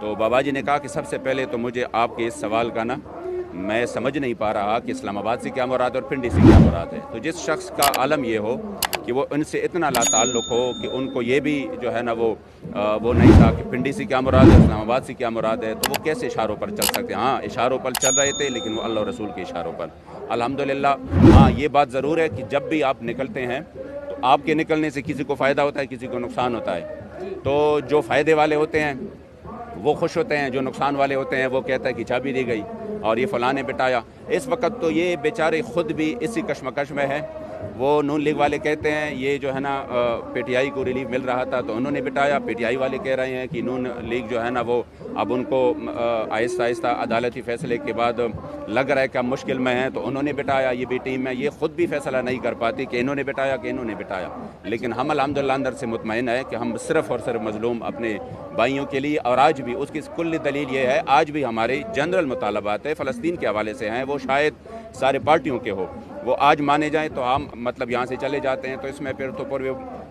تو بابا جی نے کہا کہ سب سے پہلے تو مجھے آپ کے اس سوال کا نا میں سمجھ نہیں پا رہا کہ اسلام آباد سے کیا مراد ہے اور پنڈی سے کیا مراد ہے. تو جس شخص کا عالم یہ ہو کہ وہ ان سے اتنا لا تعلق ہو کہ ان کو یہ بھی جو ہے نا وہ نہیں تھا کہ پنڈی سے کیا مراد ہے, اسلام آباد سے کیا مراد ہے, تو وہ کیسے اشاروں پر چل سکتے ہیں؟ ہاں اشاروں پر چل رہے تھے, لیکن وہ اللہ اور رسول کے اشاروں پر. الحمدللہ. ہاں یہ بات ضرور ہے کہ جب بھی آپ نکلتے ہیں تو آپ کے نکلنے سے کسی کو فائدہ ہوتا ہے, کسی کو نقصان ہوتا ہے. تو جو فائدے والے ہوتے ہیں وہ خوش ہوتے ہیں, جو نقصان والے ہوتے ہیں وہ کہتا ہے کہ چابی دی گئی اور یہ فلاں نے بٹایا. اس وقت تو یہ بیچارے خود بھی اسی کشمکش میں ہیں. وہ نون لیگ والے کہتے ہیں یہ جو ہے نا پی ٹی آئی کو ریلیف مل رہا تھا تو انہوں نے بٹایا. پی ٹی آئی والے کہہ رہے ہیں کہ نون لیگ جو ہے نا وہ اب ان کو آہستہ آہستہ عدالتی فیصلے کے بعد لگ رہا ہے کہ اب مشکل میں ہیں تو انہوں نے بٹایا. یہ بھی ٹیم ہے, یہ خود بھی فیصلہ نہیں کر پاتی کہ انہوں نے بٹایا کہ انہوں نے بٹایا. لیکن ہم الحمدللہ اندر سے مطمئن ہے کہ ہم صرف اور صرف مظلوم اپنے بھائیوں کے لیے, اور آج بھی اس کی کل دلیل یہ ہے, آج بھی ہمارے جنرل مطالبات ہے فلسطین کے حوالے سے ہیں, وہ شاید سارے پارٹیوں کے ہو, وہ آج مانے جائیں تو ہم مطلب یہاں سے چلے جاتے ہیں. تو اس میں پھر تو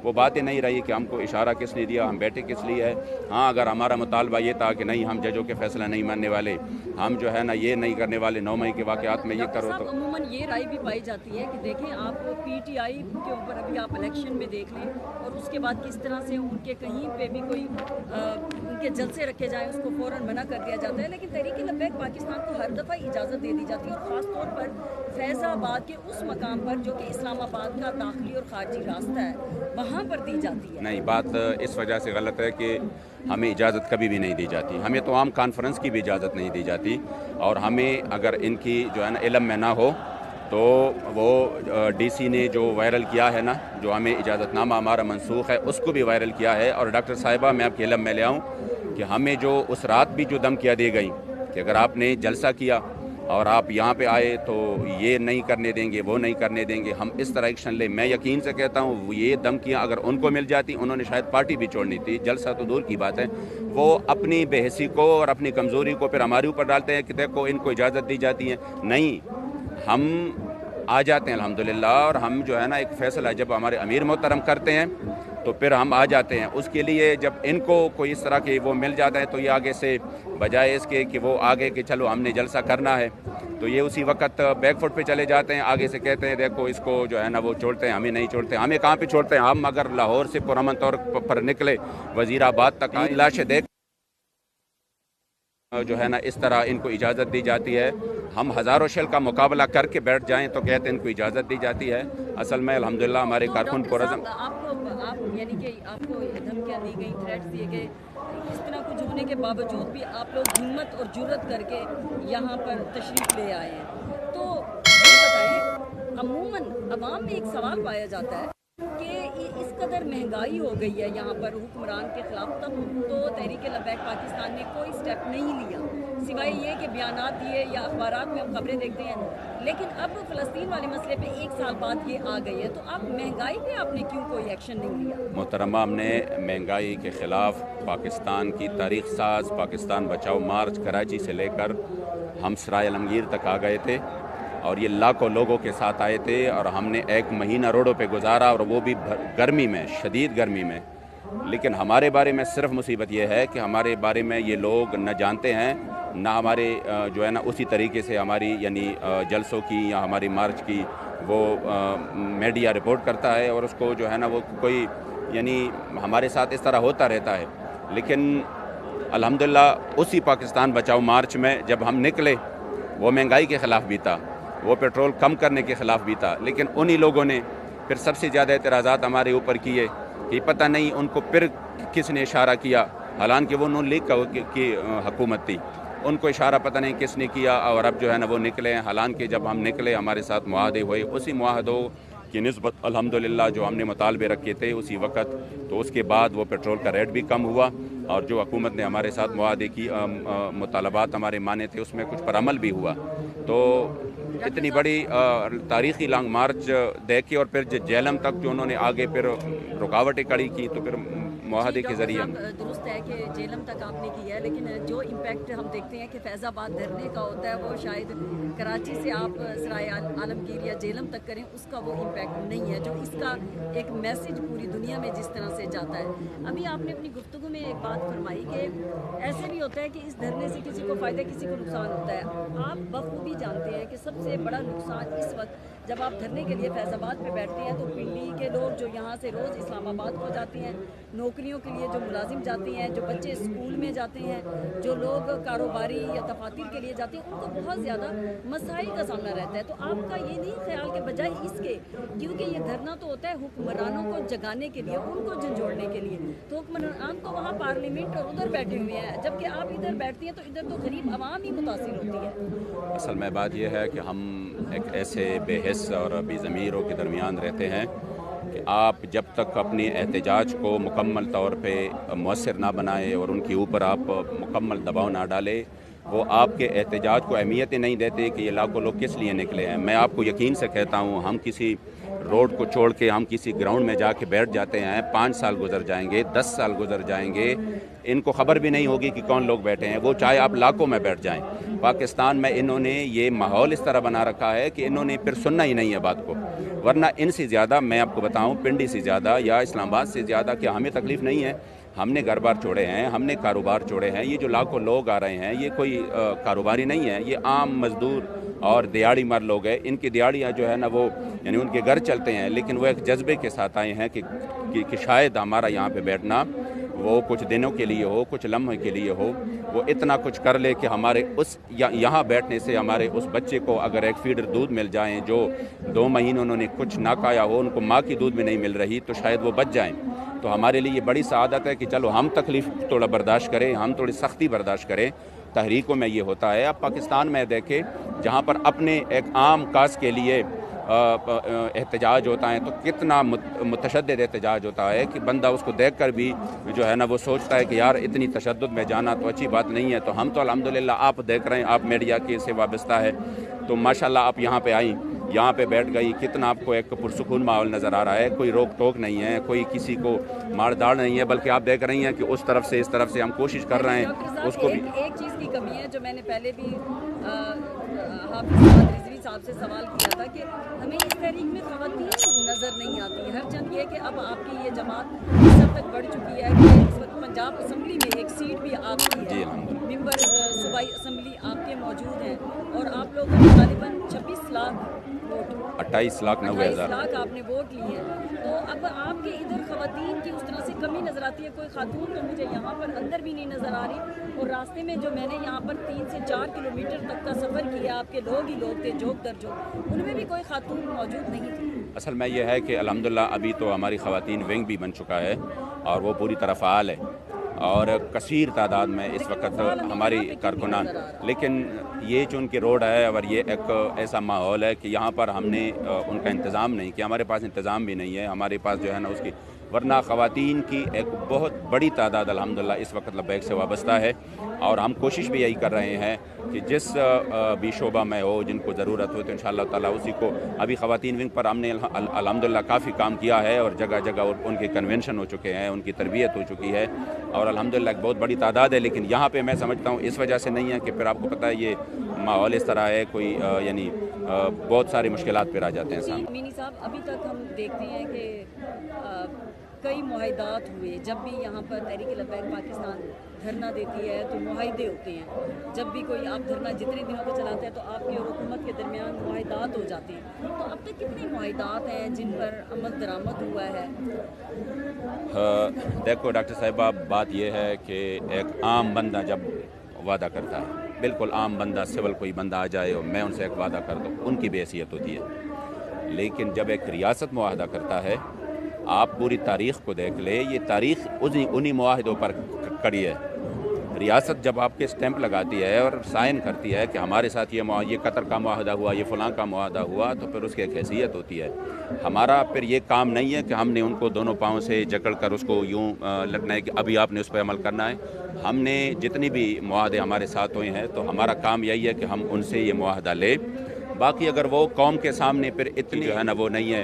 وہ باتیں نہیں رہی کہ ہم کو اشارہ کس نے دیا, ہم بیٹھے کس لیے ہے. ہاں اگر ہمارا مطالبہ یہ تھا کہ نہیں ہم ججوں کے فیصلہ نہیں ماننے والے, ہم جو ہے نا یہ نہیں کرنے والے 9 مئی کے واقعات میں یہ کرو, تو عموماً یہ رائے بھی پائی جاتی ہے کہ دیکھیں آپ پی ٹی آئی کے اوپر ابھی آپ الیکشن میں دیکھ لیں اور اس کے بعد کس طرح سے ان کے کہیں پہ بھی کوئی ان کے جلسے رکھے جائیں اس کو فوراً منع کر دیا جاتا ہے. لیکن تحریک لبیک پاکستان کو ہر دفعہ اجازت دے دی جاتی ہے, اور خاص طور پر فیض آباد کے اس مقام پر جو کہ اسلام آباد کا داخلی اور خارجی راستہ ہے وہاں پر دی جاتی ہے. نہیں, بات اس وجہ سے غلط ہے کہ ہمیں اجازت کبھی بھی نہیں دی جاتی. ہمیں تو عام کانفرنس کی بھی اجازت نہیں دی جاتی, اور ہمیں اگر ان کی جو ہے نا علم میں نہ ہو تو وہ ڈی سی نے جو وائرل کیا ہے نا, جو ہمیں اجازت نامہ ہمارا منسوخ ہے اس کو بھی وائرل کیا ہے. اور ڈاکٹر صاحبہ میں آپ کے علم میں لے آؤں کہ ہمیں جو اس رات بھی جو دھمکیاں دی گئی کہ اگر آپ نے جلسہ کیا اور آپ یہاں پہ آئے تو یہ نہیں کرنے دیں گے, وہ نہیں کرنے دیں گے, ہم اس طرح ایکشن لیں. میں یقین سے کہتا ہوں یہ دھمکیاں اگر ان کو مل جاتی, انہوں نے شاید پارٹی بھی چھوڑنی تھی, جلسہ تو دور کی بات ہے. وہ اپنی بے حسی کو اور اپنی کمزوری کو پھر ہمارے اوپر ڈالتے ہیں کہ دیکھو ان کو اجازت دی جاتی ہے. نہیں, ہم آ جاتے ہیں الحمدللہ, اور ہم جو ہے نا ایک فیصلہ جب ہمارے امیر محترم کرتے ہیں تو پھر ہم آ جاتے ہیں. اس کے لیے جب ان کو کوئی اس طرح کے وہ مل جاتا ہے تو یہ آگے سے بجائے اس کے کہ وہ آگے کہ چلو ہم نے جلسہ کرنا ہے تو یہ اسی وقت بیک فٹ پہ چلے جاتے ہیں, آگے سے کہتے ہیں دیکھو اس کو جو ہے نا وہ چھوڑتے ہیں, ہمیں نہیں چھوڑتے. ہمیں کہاں پہ چھوڑتے ہیں؟ ہم اگر لاہور سے پرامن طور پر نکلے وزیر آباد تک لاشیں دیکھ جو ہے نا اس طرح ان کو اجازت دی جاتی ہے. ہم ہزاروں شل کا مقابلہ کر کے بیٹھ جائیں تو کہتے ہیں ان کو اجازت دی جاتی ہے. اصل میں الحمدللہ ہمارے کارکن پرعزم آپ یعنی کہ آپ کو دھمکیاں دی گئی, تھریٹس دیے گئے, اس طرح کچھ ہونے کے باوجود بھی آپ لوگ ہمت اور جرت کر کے یہاں پر تشریف لے آئے ہیں. تو یہ بتائیں, عموماً عوام میں ایک سوال پایا جاتا ہے کہ اس قدر مہنگائی ہو گئی ہے یہاں پر حکمران کے خلاف, تب تو تحریک لبیک پاکستان نے کوئی سٹیپ نہیں لیا سوائے یہ کہ بیانات دیے یا اخبارات میں ہم خبریں دیکھتے ہیں. لیکن اب فلسطین والے مسئلے پہ 1 سال بعد یہ آ گئی ہے, تو اب مہنگائی پہ آپ نے کیوں کوئی ایکشن نہیں لیا؟ محترمہ, ہم نے مہنگائی کے خلاف پاکستان کی تاریخ ساز پاکستان بچاؤ مارچ کراچی سے لے کر ہم سرائے عالمگیر تک آ گئے تھے, اور یہ لاکھوں لوگوں کے ساتھ آئے تھے, اور ہم نے 1 مہینہ روڈوں پہ گزارا, اور وہ بھی گرمی میں, شدید گرمی میں. لیکن ہمارے بارے میں صرف مصیبت یہ ہے کہ ہمارے بارے میں یہ لوگ نہ جانتے ہیں, نہ ہمارے جو ہے نا اسی طریقے سے ہماری یعنی جلسوں کی یا ہماری مارچ کی وہ میڈیا رپورٹ کرتا ہے, اور اس کو جو ہے نا وہ کوئی یعنی ہمارے ساتھ اس طرح ہوتا رہتا ہے. لیکن الحمدللہ اسی پاکستان بچاؤ مارچ میں جب ہم نکلے, وہ مہنگائی کے خلاف بھی تھا, وہ پیٹرول کم کرنے کے خلاف بھی تھا, لیکن انہی لوگوں نے پھر سب سے زیادہ اعتراضات ہمارے اوپر کیے کہ پتہ نہیں ان کو پھر کس نے اشارہ کیا, حالانکہ وہ نون لیگ کی حکومت تھی, ان کو اشارہ پتہ نہیں کس نے کیا, اور اب جو ہے نا وہ نکلے ہیں. حالانکہ جب ہم نکلے ہمارے ساتھ معاہدے ہوئے, اسی معاہدوں کی نسبت الحمدللہ جو ہم نے مطالبے رکھے تھے اسی وقت, تو اس کے بعد وہ پیٹرول کا ریٹ بھی کم ہوا, اور جو حکومت نے ہمارے ساتھ معاہدے کی مطالبات ہمارے مانے تھے اس میں کچھ پر عمل بھی ہوا. تو اتنی بڑی تاریخی لانگ مارچ دیکھ کے, اور پھر جہلم تک جو انہوں نے آگے پھر رکاوٹیں کھڑی کی, تو پھر معاہدے کے ذریعے درست ہے کہ جیلم تک آپ نے کیا ہے، لیکن جو امپیکٹ ہم دیکھتے ہیں کہ فیض آباد دھرنے کا ہوتا ہے وہ شاید کراچی سے آپ سرائے عالمگیر یا جیلم تک کریں اس کا وہ امپیکٹ نہیں ہے جو اس کا ایک میسج پوری دنیا میں جس طرح سے جاتا ہے۔ ابھی آپ نے اپنی گفتگو میں ایک بات فرمائی کہ ایسے بھی ہوتا ہے کہ اس دھرنے سے کسی کو فائدہ کسی کو نقصان ہوتا ہے۔ آپ بخوبی جانتے ہیں کہ سب سے بڑا نقصان اس وقت جب آپ دھرنے کے لیے فیض آباد پہ بیٹھتے ہیں تو پنڈی کے لوگ جو یہاں سے روز اسلام آباد کو جاتے ہیں، نوکریوں کے لیے جو ملازم جاتے ہیں، جو بچے اسکول میں جاتے ہیں، جو لوگ کاروباری یا دفاتر کے لیے جاتے ہیں، ان کو بہت زیادہ مسائل کا سامنا رہتا ہے۔ تو آپ کا یہ نہیں خیال کہ بجائے اس کے، کیونکہ یہ دھرنا تو ہوتا ہے حکمرانوں کو جگانے کے لیے، ان کو جھنجھوڑنے کے لیے، تو حکمران تو وہاں پارلیمنٹ اور ادھر بیٹھے ہوئے ہیں، جبکہ آپ ادھر بیٹھتی ہیں تو ادھر تو غریب عوام ہی متاثر ہوتی ہے۔ اصل میں بات یہ ہے کہ ہم ایک ایسے بے حس اور بے ضمیروں کے درمیان رہتے ہیں کہ آپ جب تک اپنی احتجاج کو مکمل طور پہ مؤثر نہ بنائیں اور ان کے اوپر آپ مکمل دباؤ نہ ڈالیں، وہ آپ کے احتجاج کو اہمیت ہی نہیں دیتے کہ یہ لاکھوں لوگ کس لیے نکلے ہیں۔ میں آپ کو یقین سے کہتا ہوں، ہم کسی روڈ کو چھوڑ کے ہم کسی گراؤنڈ میں جا کے بیٹھ جاتے ہیں، 5 سال گزر جائیں گے، 10 سال گزر جائیں گے، ان کو خبر بھی نہیں ہوگی کہ کون لوگ بیٹھے ہیں، وہ چاہے آپ لاکھوں میں بیٹھ جائیں۔ پاکستان میں انہوں نے یہ ماحول اس طرح بنا رکھا ہے کہ انہوں نے پھر سننا ہی نہیں ہے بات کو، ورنہ ان سے زیادہ میں آپ کو بتاؤں، پنڈی سے زیادہ یا اسلام آباد سے زیادہ کہ ہمیں تکلیف نہیں ہے۔ ہم نے گھر بار چھوڑے ہیں، ہم نے کاروبار چھوڑے ہیں، یہ جو لاکھوں لوگ آ رہے ہیں یہ کوئی کاروباری نہیں ہے، یہ عام مزدور اور دیہڑی مر لوگ ہیں۔ ان کی دیہڑیاں جو ہے نا وہ یعنی ان کے گھر چلتے ہیں، لیکن وہ ایک جذبے کے ساتھ آئے ہیں کہ شاید ہمارا یہاں پہ بیٹھنا وہ کچھ دنوں کے لیے ہو، کچھ لمحے کے لیے ہو، وہ اتنا کچھ کر لے کہ ہمارے اس یہاں بیٹھنے سے ہمارے اس بچے کو اگر ایک فیڈر دودھ مل جائیں جو 2 مہینے انہوں نے کچھ نہ کھایا ہو، ان کو ماں کی دودھ بھی نہیں مل رہی، تو شاید وہ بچ جائیں۔ تو ہمارے لیے یہ بڑی سعادت ہے کہ چلو ہم تکلیف تھوڑا برداشت کریں، ہم تھوڑی سختی برداشت کریں۔ تحریکوں میں یہ ہوتا ہے۔ اب پاکستان میں دیکھیں جہاں پر اپنے ایک عام کاز کے لیے احتجاج ہوتا ہے تو کتنا متشدد احتجاج ہوتا ہے کہ بندہ اس کو دیکھ کر بھی جو ہے نا وہ سوچتا ہے کہ یار اتنی تشدد میں جانا تو اچھی بات نہیں ہے۔ تو ہم تو الحمدللہ آپ دیکھ رہے ہیں، آپ میڈیا کے سے وابستہ ہے، تو ماشاءاللہ آپ یہاں پہ آئیں، یہاں پہ بیٹھ گئی، کتنا آپ کو ایک پرسکون ماحول نظر آ رہا ہے، کوئی روک ٹوک نہیں ہے، کوئی کسی کو مار داڑ نہیں ہے، بلکہ آپ دیکھ رہی ہیں کہ اس طرف سے اس طرف سے ہم کوشش کر رہے ہیں اس کو بھی۔ ایک چیز کی کمی ہے جو میں نے پہلے بھی حافظ رضوی صاحب سے سوال کیا تھا کہ ہمیں اس تحریک میں خواتین نظر نہیں آتی، ہر چند یہ کہ اب آپ کی یہ جماعت اس حد تک بڑھ چکی ہے کہ اس وقت پنجاب اسمبلی میں ایک سیٹ بھی آپ کی ہے، ممبر صوبائی اسمبلی آپ کے موجود ہیں، اور آپ لوگوں نے غالباً 26 لاکھ ووٹ 28 لاکھ 90 ہزار آپ نے ووٹ لیے ہیں۔ تو اب آپ کے ادھر خواتین کی اس طرح سے کمی نظر آتی ہے، کوئی خاتون تو مجھے یہاں پر اندر بھی نہیں نظر آ رہی، اور راستے میں جو میں نے یہاں پر 3 سے 4 کلومیٹر تک کا سفر کیا، آپ کے لوگ ہی لوگ تھے جوک در جوک، ان میں بھی کوئی خاتون موجود نہیں تھی۔ اصل میں یہ ہے کہ الحمدللہ ابھی تو ہماری خواتین ونگ بھی بن چکا ہے اور وہ پوری طرح فعال ہے، اور کثیر تعداد میں اس وقت ہماری کارکنان، لیکن یہ جو ان کی روڈ ہے اور یہ ایک ایسا ماحول ہے کہ یہاں پر ہم نے ان کا انتظام نہیں کیا، ہمارے پاس انتظام بھی نہیں ہے، ہمارے پاس جو ہے نا اس کی، ورنہ خواتین کی ایک بہت بڑی تعداد الحمدللہ اس وقت لبیک سے وابستہ ہے، اور ہم کوشش بھی یہی کر رہے ہیں کہ جس بھی شعبہ میں ہو، جن کو ضرورت ہو تو انشاءاللہ تعالیٰ اسی کو، ابھی خواتین ونگ پر ہم نے الحمدللہ کافی کام کیا ہے، اور جگہ جگہ ان کے کنونشن ہو چکے ہیں، ان کی تربیت ہو چکی ہے، اور الحمدللہ ایک بہت بڑی تعداد ہے، لیکن یہاں پہ میں سمجھتا ہوں اس وجہ سے نہیں ہے کہ پھر آپ کو پتہ ہے یہ ماحول اس طرح ہے، کوئی یعنی بہت ساری مشکلات پھر آ جاتے ہیں سامنے۔ مینی صاحب، ابھی تک ہم دیکھتے ہیں کہ کئی معاہدات ہوئے، جب بھی یہاں پر تحریک لبیک پاکستان دھرنا دیتی ہے تو معاہدے ہوتے ہیں، جب بھی کوئی آپ دھرنا جتنے دنوں کو چلاتے ہیں تو آپ کی اور حکومت کے درمیان معاہدات ہو جاتے ہیں، تو اب تک کتنے معاہدات ہیں جن پر عمل درآمد ہوا ہے؟ دیکھو ڈاکٹر صاحبہ، بات یہ ہے کہ ایک عام بندہ جب وعدہ کرتا ہے، بالکل عام بندہ، سول کوئی بندہ آ جائے اور میں ان سے ایک وعدہ کر دوں، ان کی بھی حیثیت ہوتی ہے، لیکن جب ایک ریاست معاہدہ کرتا ہے، آپ پوری تاریخ کو دیکھ لے، یہ تاریخ انہی معاہدوں پر کڑی ہے۔ ریاست جب آپ کے سٹیمپ لگاتی ہے اور سائن کرتی ہے کہ ہمارے ساتھ یہ قطر کا معاہدہ ہوا، یہ فلاں کا معاہدہ ہوا، تو پھر اس کی ایک حیثیت ہوتی ہے۔ ہمارا پھر یہ کام نہیں ہے کہ ہم نے ان کو دونوں پاؤں سے جکڑ کر اس کو یوں لگنا ہے کہ ابھی آپ نے اس پہ عمل کرنا ہے۔ ہم نے جتنی بھی معاہدے ہمارے ساتھ ہوئے ہیں تو ہمارا کام یہی ہے کہ ہم ان سے یہ معاہدہ لیں۔ باقی اگر وہ قوم کے سامنے پھر اتنی جو ہے نا وہ نہیں ہے